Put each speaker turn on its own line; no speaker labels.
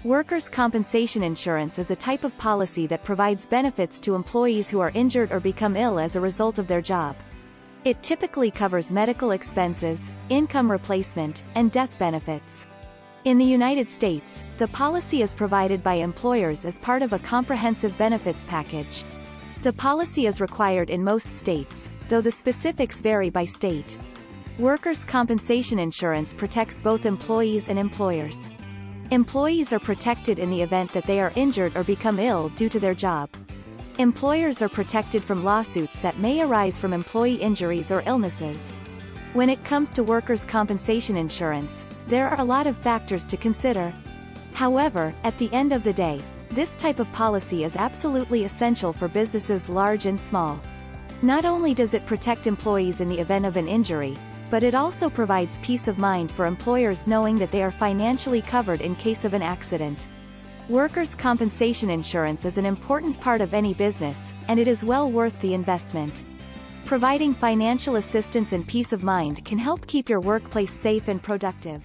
Workers' compensation insurance is a type of policy that provides benefits to employees who are injured or become ill as a result of their job. It typically covers medical expenses, income replacement, and death benefits. In the United States, the policy is provided by employers as part of a comprehensive benefits package. The policy is required in most states, though the specifics vary by state. Workers' compensation insurance protects both employees and employers. Employees are protected in the event that they are injured or become ill due to their job. Employers are protected from lawsuits that may arise from employee injuries or illnesses. When it comes to workers' compensation insurance, there are a lot of factors to consider. However, at the end of the day, this type of policy is absolutely essential for businesses large and small. Not only does it protect employees in the event of an injury, but it also provides peace of mind for employers knowing that they are financially covered in case of an accident. Workers' compensation insurance is an important part of any business, and it is well worth the investment. Providing financial assistance and peace of mind can help keep your workplace safe and productive.